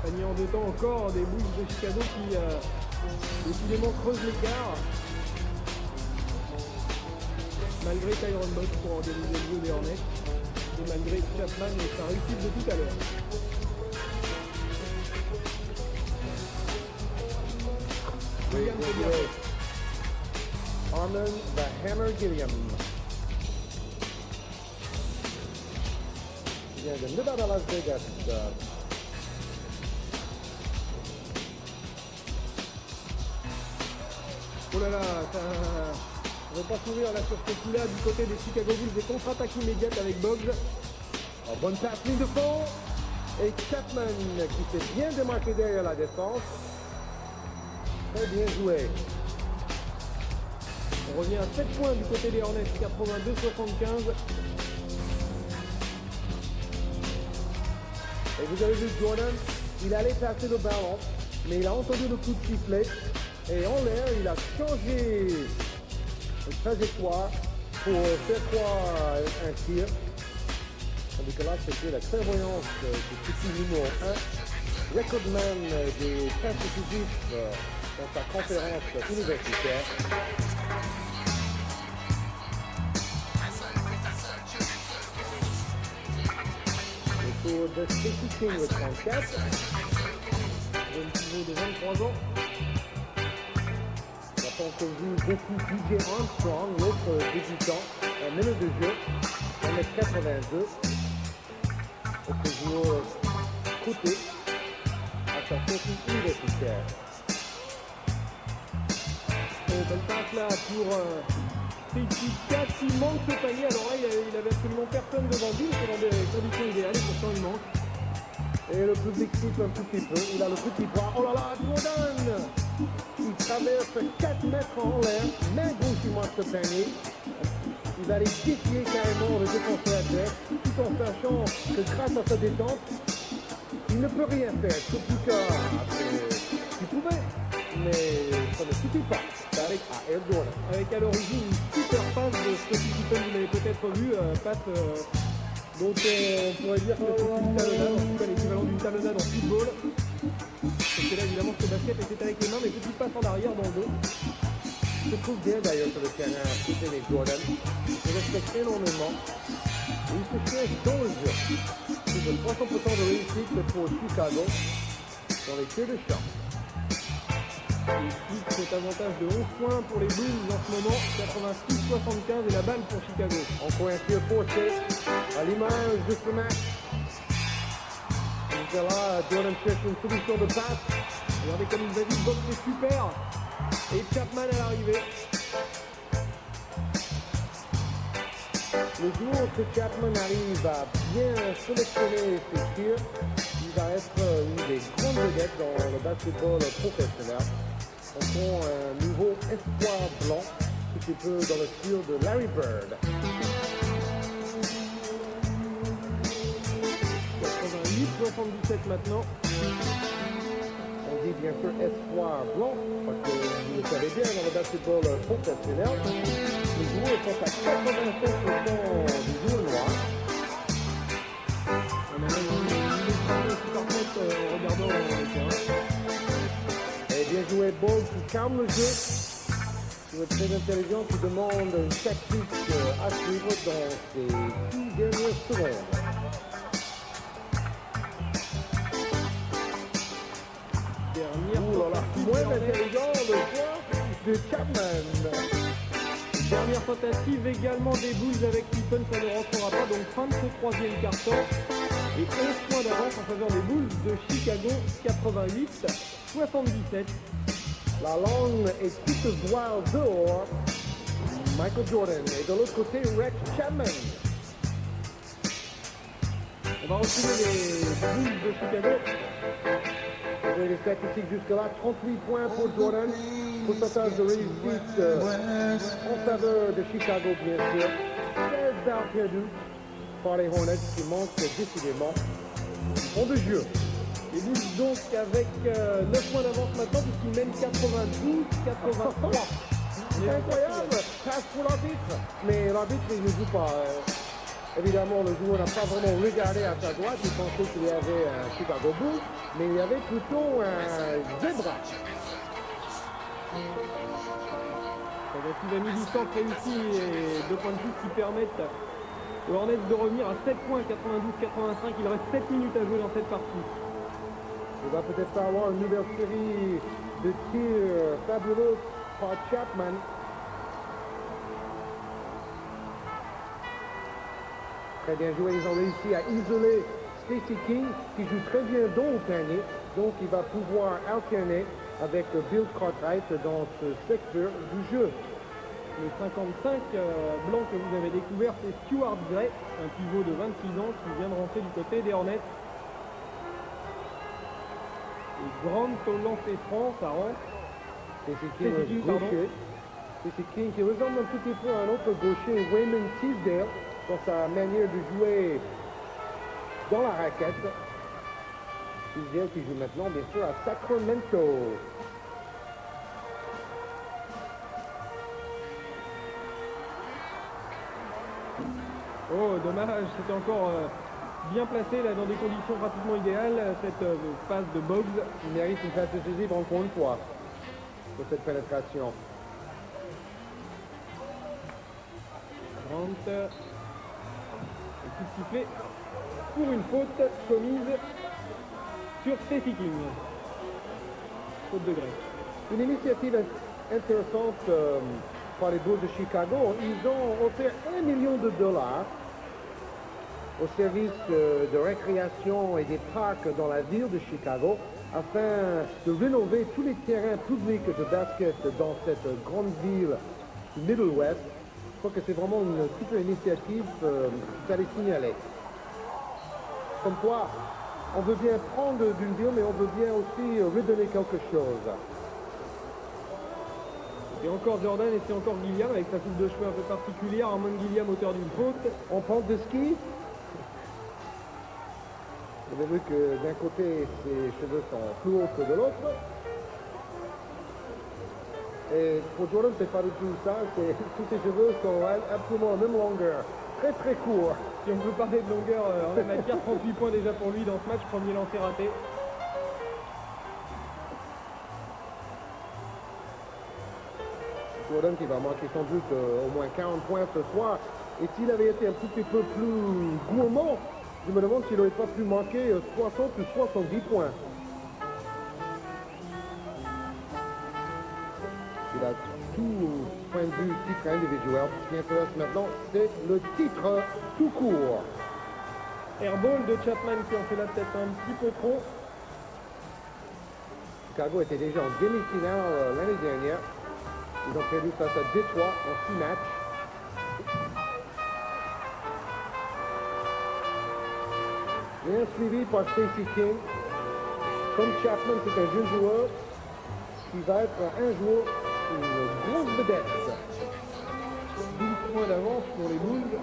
Panier en 2 temps encore, des Bulls de Chicago qui décidément creusent l'écart. Malgré Tyron Box pour organiser le jeu des Hornets. Et malgré Chapman et sa réussite de tout à l'heure. William Gilliam. Armand the Hammer Gilliam. Il vient de Nevada, Las Vegas. Oh là là, ça ne va pas sourire là sur ce coup-là du côté des Chicago Bulls, des contre-attaques immédiates avec Boggs. Bonne passe ligne de fond. Et Chapman qui s'est bien démarqué derrière la défense. Très bien joué. On revient à 7 points du côté des Hornets, 82-75. Et vous avez vu Jordan, il allait passer le ballon, mais il a entendu le coup de sifflet. Et en l'air, il a changé de trajectoire pour faire croire un tir. Tandis que là, c'était la clairvoyance du petit numéro 1, recordman des passes décisifs dans sa conférence universitaire. Le tour de Stacey King, le 34. Jeune pivot de 23 ans. On a pas encore vu beaucoup DJ Armstrong, l'autre débutant, en minute de jeu, 1m82. Autre joueur côté à sa sortie universitaire. Belle passe là pour Stacey King qui manque ce panier. Alors là, il avait absolument personne devant lui, c'est dans des conditions idéales et pourtant il manque. Et le public souffle un tout petit peu. Il a le petit bras. Oh là là, Jordan! Il traverse 4 mètres en l'air. Main gauche, il marque ce panier. Il va aller défier carrément le défenseur adverse, tout en sachant que grâce à sa détente, il ne peut rien faire. Surtout qu'il pouvait, mais ça ne suffit pas. C'est avec Air Jordan. Avec à l'origine une super passe de Scottie Pippen, vous l'avez peut-être vu, passe dont on pourrait dire que c'est une talonnade, en tout cas l'équivalent d'une talonnade en football. Parce que là évidemment ce basket était avec les mains, mais petite passe en arrière dans le dos. Il se trouve bien d'ailleurs sur le terrain à côté des Jordan. Il se respecte énormément. Et il se cherche dans le jeu. Plus de 300% de réussite pour Chicago dans les tirs de champ. Il explique cet avantage de 11 points pour les Bulls en ce moment, 86-75 et la balle pour Chicago. Encore un tir forcé à l'image de ce match. Et là, Jordan cherche une solution de passe. Regardez comme il va vite, Bob c'est super. Et Chapman à l'arrivée. Le jour que Chapman arrive à bien sélectionner ses tirs, il va être une des grandes vedettes dans le basketball professionnel. On prend un nouveau espoir blanc, un petit peu dans le style de Larry Bird. 88-77 maintenant. On dit bien sûr espoir blanc, parce que vous le savez bien, dans le basketball professionnel, les joueurs sont à 87% des joueurs noirs. On a une super faute en regardant le terrain. Et bien joué Bogue qui calme le jeu. Il est très intelligent, qui demande une tactique à suivre dans ces 10 dernières secondes. Moins intelligent, le choix de Chapman. Dernière tentative également des Bulls avec Pippen, ça ne rentrera pas, donc fin de ce troisième quart-temps. Et 11 points d'avance en faveur des Bulls de Chicago, 88-77. La langue est toute voile dehors. Michael Jordan. Et de l'autre côté, Rex Chapman. On va retrouver les Bulls de Chicago. Vous avez les statistiques jusque-là. 38 points pour Jordan. Pourcentage de réussite en faveur de Chicago, bien sûr. 16 balles perdues par les Hornets qui manquent décidément en de jeu. Les Bulls donc avec 9 points d'avance maintenant puisqu'ils mènent 92-83. C'est incroyable, passe pour l'arbitre. Mais l'arbitre il ne joue pas. Évidemment, le joueur n'a pas vraiment regardé à sa droite. Il pensait qu'il y avait un Chicago Bulls, mais il y avait plutôt un zebra. Tentative à mi-distance réussie et 2 points de plus qui permettent aux Hornets de revenir à 7 points, 92-85. Il reste 7 minutes à jouer dans cette partie. Il va peut-être pas avoir une nouvelle série de tirs fabuleux par Chapman. Très bien joué, ils ont réussi à isoler Stacey King qui joue très bien dans le panier. Donc il va pouvoir alterner avec Bill Cartwright dans ce secteur du jeu. Le 55 blanc que vous avez découvert, c'est Stuart Gray, un pivot de 26 ans qui vient de rentrer du côté des Hornets. Et grande au lancer franc, ça rentre. Stacey King, gaucher. Stacey King qui ressemble un petit peu à un autre gaucher, Wayman Teasdale, dans sa manière de jouer dans la raquette. Teasdale qui joue maintenant bien sûr à Sacramento. Oh, dommage, c'était encore bien placé là dans des conditions pratiquement idéales, cette passe de Boggs. Il mérite une passe décisive encore une fois pour cette pénétration. Grant, un coup de sifflet pour une faute commise sur Stacey King. Faute de Gray. Une initiative intéressante par les Bulls de Chicago. Ils ont offert $1 million au service de récréation et des parcs dans la ville de Chicago afin de rénover tous les terrains publics de basket dans cette grande ville du Middle West. Je crois que c'est vraiment une super initiative qu'il fallait signaler. Comme quoi, on veut bien prendre d'une ville, mais on veut bien aussi redonner quelque chose. Et encore Jordan et c'est encore Gilliam avec sa coupe de cheveux un peu particulière. Armand Gilliam, auteur d'une faute. On parle de ski. Vous avez vu que d'un côté, ses cheveux sont plus hauts que de l'autre. Et pour Jordan, c'est pas du tout ça. Tous ses cheveux sont absolument la même longueur. Très très court. Si on peut parler de longueur en la matière, 38 points déjà pour lui dans ce match. Premier lancer raté. Jordan qui va manquer sans doute au moins 40 points ce soir. Et s'il avait été un tout petit peu plus gourmand, je me demande s'il n'aurait pas pu manquer 60 ou 70 points. Il a tout point de vue titre individuel. Ce qui intéresse maintenant, c'est le titre tout court. Airball de Chapman qui en fait la tête un petit peu trop. Chicago était déjà en demi-finale l'année dernière. Ils ont perdu face à Détroit en 6 matchs. Bien suivi par Stacey King. Comme Chapman, c'est un jeune joueur qui va être un jour une grosse vedette. 12 points d'avance pour les Bulls.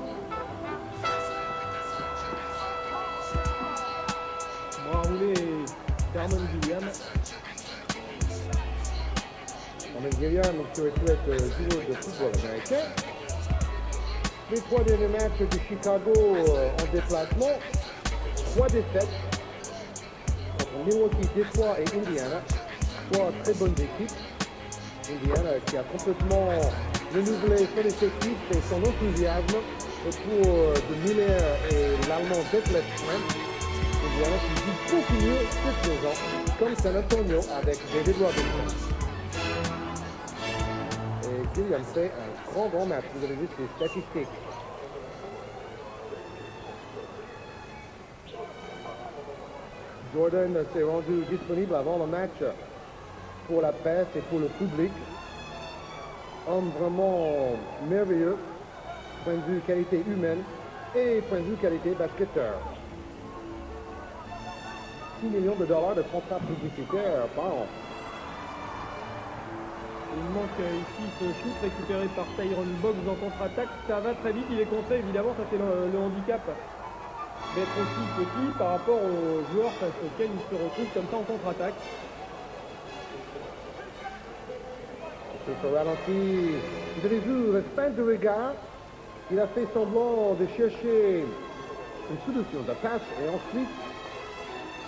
On va rouler Herman Gilliam. Williams qui aurait pu être joueur de football américain. Les 3 derniers matchs de Chicago en déplacement, 3 défaites entre Milwaukee, Détroit et Indiana. 3 très bonnes équipes. Indiana qui a complètement renouvelé son effectif et son enthousiasme autour de Miller et l'Allemand Detlef Schrempf. Indiana qui joue beaucoup mieux cette saison, comme San Antonio avec David Robinson. Et Williams fait un grand match. Vous avez vu ses statistiques. Jordan s'est rendu disponible avant le match pour la presse et pour le public. Homme vraiment merveilleux, point de vue qualité humaine et point de vue qualité basketteur. $6 millions de contrat publicitaire par an. Il manque ici ce shoot récupéré par Tyron Box en contre-attaque. Ça va très vite, il est contré évidemment, ça c'est le handicap d'être aussi petit par rapport aux joueurs face auxquels il se retrouve comme ça en contre-attaque. C'est au ralenti. Vous avez vu le span de regard. Il a fait semblant de chercher une solution de passe et ensuite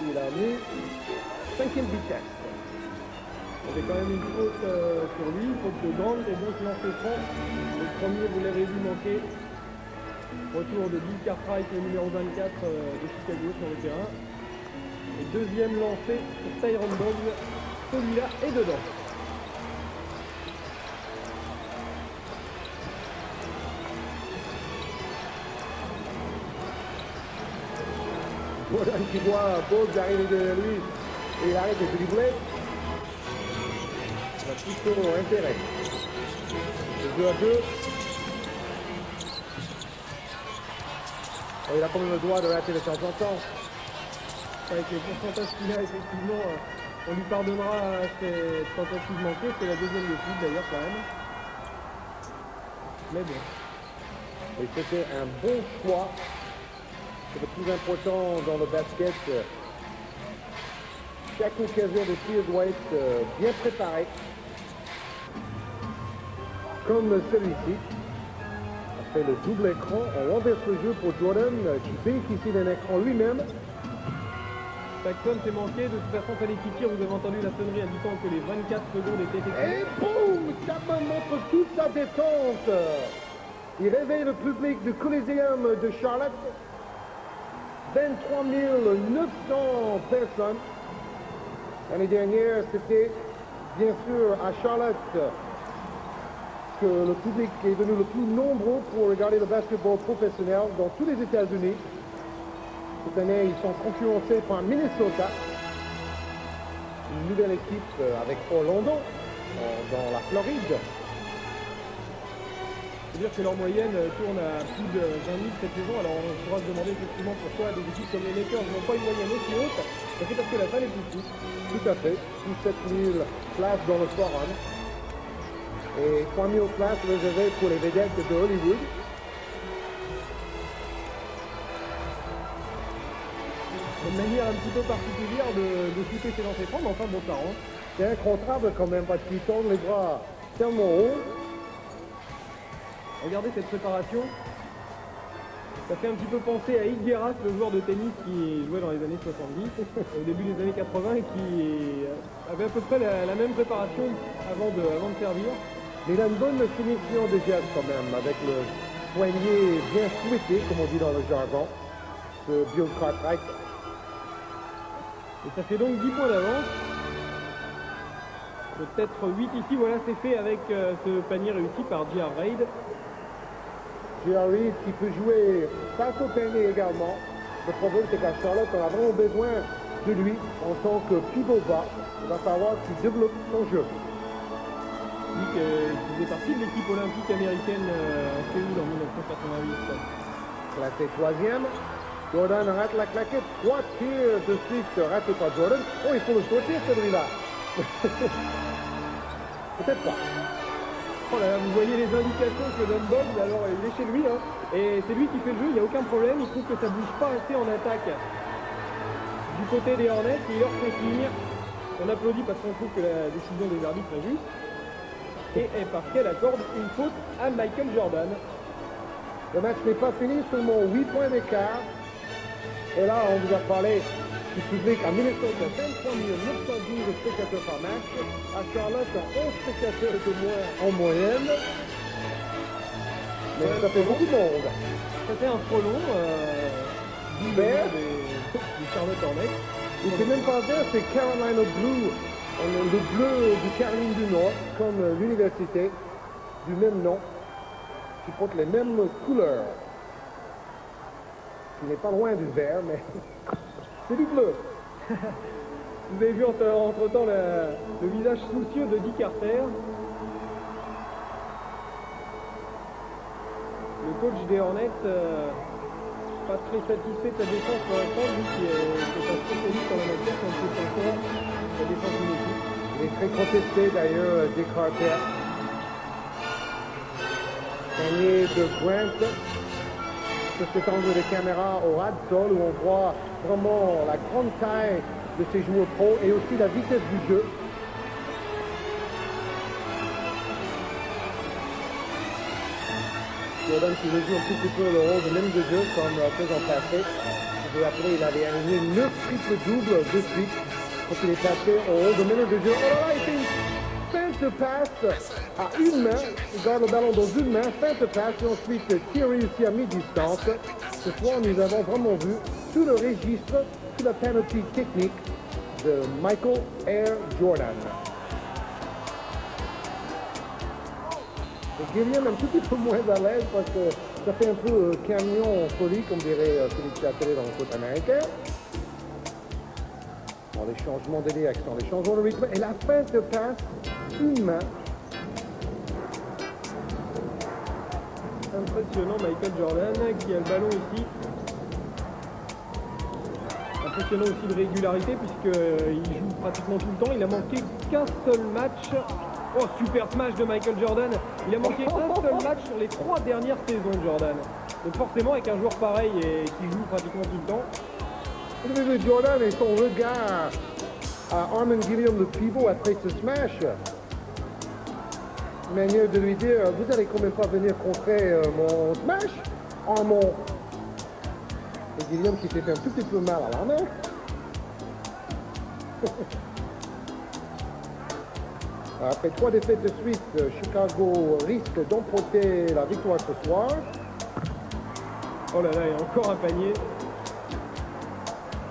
il a mis 5e vitesse. C'est quand même une faute sur lui, faute de Grant et donc lancer franc. Le premier, vous l'avez vu manquer. Retour de Bill Cartwright, le numéro 24 de Chicago sur le terrain. Et deuxième lancé pour Tyron Boggs. Celui-là est dedans. Jordan qui voit Boggs arriver derrière lui et il arrête de dribbler. Ça a plutôt intérêt. Le 2 à 2. Oh, il a quand même le droit de rater de temps en temps. Avec les pourcentages qu'il a, effectivement, on lui pardonnera cette tentative manquée. C'est la deuxième de suite d'ailleurs quand même. Mais bon. Et c'était un bon choix. C'est le plus important dans le basket. Chaque occasion de tir doit être bien préparée. Comme celui-ci. A fait le double écran. On renverse le jeu pour Jordan qui bénéficie d'un écran lui-même. Paxson s'est manqué. De toute façon, fallait qu'il tire. Vous avez entendu la sonnerie indiquant que les 24 secondes étaient effectuées. Et boum! Ça montre toute sa détente. Il réveille le public du Coliseum de Charlotte. 23 900 personnes. L'année dernière, c'était bien sûr à Charlotte que le public est venu le plus nombreux pour regarder le basketball professionnel dans tous les États-Unis. Cette année, ils sont concurrencés par Minnesota, une nouvelle équipe avec Orlando, dans la Floride. C'est-à-dire que leur moyenne tourne à plus de 20 000 cette saison. Alors on pourra se demander effectivement pourquoi des équipes comme les Lakers n'ont pas une moyenne aussi haute. C'est parce que la salle est plus petite. Tout à fait. 17 000 places dans le forum. Et 3 000 places réservées pour les vedettes de Hollywood. C'est une manière un petit peu particulière de shooter ses lancers francs, mais enfin bon, ça rentre. C'est incroyable quand même parce qu'ils tendent les bras tellement haut. Regardez cette préparation. Ça fait un petit peu penser à Higueras, le joueur de tennis qui jouait dans les années 70, au début des années 80, et qui avait à peu près la même préparation avant de servir. Mais il a une bonne finition de geste quand même, avec le poignet bien fouetté, comme on dit dans le jargon, de Bill Cartwright. Et ça fait donc 10 points d'avance. Peut-être 8 ici, voilà, c'est fait avec ce panier réussi par J.R. Reid. J.R. Reid qui peut jouer face au panier également. Le problème c'est qu'à Charlotte, on a vraiment besoin de lui en tant que pivot bas. Il va falloir qu'il développe son jeu. Lui qui faisait partie de l'équipe olympique américaine à Séoul en 1988. Classé 3e. Jordan rate la claquette. 3 tirs de suite ratés par Jordan. Oh, il faut le sortir celui-là. Peut-être pas. Oh là là, vous voyez les indications que donne Boggs, alors il est chez lui, hein, et c'est lui qui fait le jeu, il n'y a aucun problème, il trouve que ça bouge pas assez en attaque du côté des Hornets, il leur fait finir. On applaudit parce qu'on trouve que la décision des arbitres est juste. et parce qu'elle accorde une faute à Michael Jordan. Le match n'est pas fini, seulement 8 points d'écart. Et là, on vous a parlé du public à Minnesota, 23 912 spectateurs par match. À Charlotte, 11 spectateurs de moins en moyenne. Mais ça fait beaucoup de monde. C'était un frelon d'hiver du Charlotte Hornets. Et c'est même pas vert, c'est Carolina Blue. Le bleu du Caroline du Nord, comme l'université du même nom, qui porte les mêmes couleurs. Qui n'est pas loin du vert, mais c'est du bleu. Vous avez vu entre-temps le visage soucieux de Dick Carter. Le coach des Hornets, pas très satisfait de sa défense pour l'instant, lui qui est un spécialiste en la matière quand c'est encore la défense d'une équipe. Il est très contesté d'ailleurs, Dick Carter. Gagné de Grant sur cet angle de caméra au ras de sol où on voit vraiment la grande taille de ces joueurs pro et aussi la vitesse du jeu. Jordan qui joue un petit peu le rôle de même de jeu comme faisant passé. Vous vous rappelez, il avait aligné 9 triples-doubles de suite quand il est passé au rôle de meneur de jeu. Oh là là, il fait une feinte passe à une main. Il garde le ballon dans une main, feinte passe et ensuite tire réussi à mi-distance. Ce soir, nous avons vraiment vu tout le registre, toute la penalty technique de Michael Air Jordan. Et Gilliam un tout petit peu moins à l'aise parce que ça fait un peu camion en folie, comme dirait Philippe Châtelet dans le côte américain. Bon, les changements de direction, les changements de rythme et la fin de passe, une main. Impressionnant Michael Jordan qui a le ballon ici. Impressionnant aussi de régularité puisqu'il joue pratiquement tout le temps. Il a manqué qu'un seul match. Oh, super smash de Michael Jordan. Il a manqué un seul match sur les 3 dernières saisons de Jordan. Donc forcément, avec un joueur pareil et qui joue pratiquement tout le temps. Vous avez vu Jordan et son regard à Armand Gilliam, le pivot, après ce smash. Manière de lui dire, vous allez quand même pas venir contrer mon smash, Armand. Et Gilliam qui s'est fait un tout petit peu mal à la main. Après 3 défaites de suite, Chicago risque d'emporter la victoire ce soir. Oh là là, il y a encore un panier.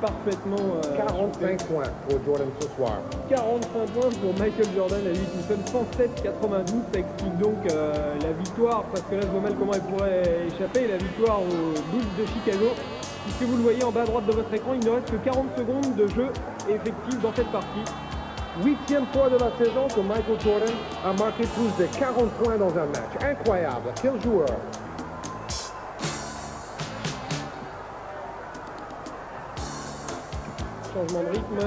Parfaitement... 45 points pour Jordan ce soir. 45 points pour Michael Jordan à lui tout seul, 107-92. Ça explique donc la victoire, parce que là je vois mal comment elle pourrait échapper, la victoire aux Bulls de Chicago. Puisque vous le voyez en bas à droite de votre écran, il ne reste que 40 secondes de jeu effectif dans cette partie. 8e fois de la saison que Michael Jordan a marqué plus de 40 points dans un match. Incroyable, quel joueur! Changement de rythme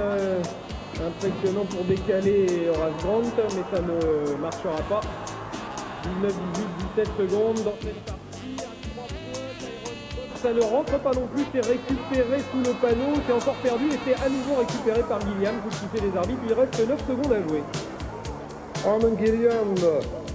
impressionnant pour décaler Horace Grant, mais ça ne marchera pas. 19, 18, 17 secondes dans cette partie. À 3 points, ça ne rentre pas non plus, c'est récupéré sous le panneau, c'est encore perdu et c'est à nouveau récupéré par Gilliam, vous kiffez les arbitres, il reste 9 secondes à jouer. Armand Gilliam,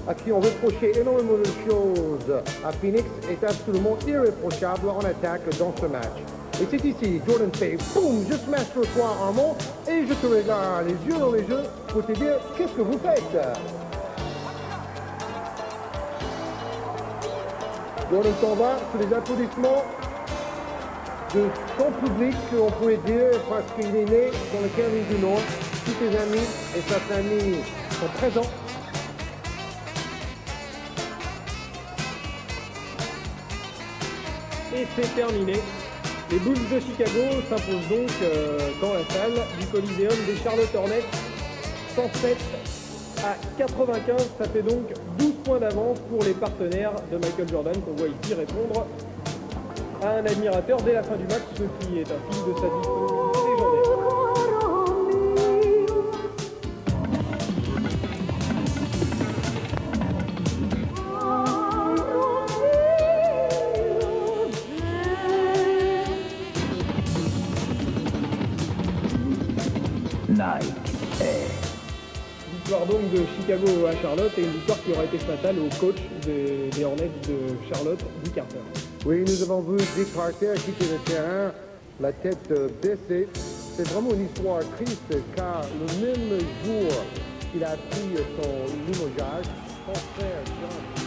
à qui on reprochait énormément de choses à Phoenix, est absolument irréprochable en attaque dans ce match. Et c'est ici, Jordan fait boum, je smash le soir Armand et je te regarde les yeux dans les yeux pour te dire qu'est-ce que vous faites. Jordan s'en va sous les applaudissements de son public, on pourrait dire, parce qu'il est né dans le Caroline du Nord. Tous ses amis et sa famille sont présents. Et c'est terminé. Les Bulls de Chicago s'imposent donc dans la salle du Coliseum des Charlotte Hornets, 107 à 95. Ça fait donc 12 points d'avance pour les partenaires de Michael Jordan qu'on voit ici répondre à un admirateur dès la fin du match, ce qui est un signe de sa disponibilité légendaire. Victoire donc de Chicago à Charlotte et une victoire qui aura été fatale au coach des Hornets de Charlotte, Dick Carter. Oui, nous avons vu Dick Carter quitter le terrain, la tête baissée. C'est vraiment une histoire triste car le même jour qu'il a pris son limogeage, son frère John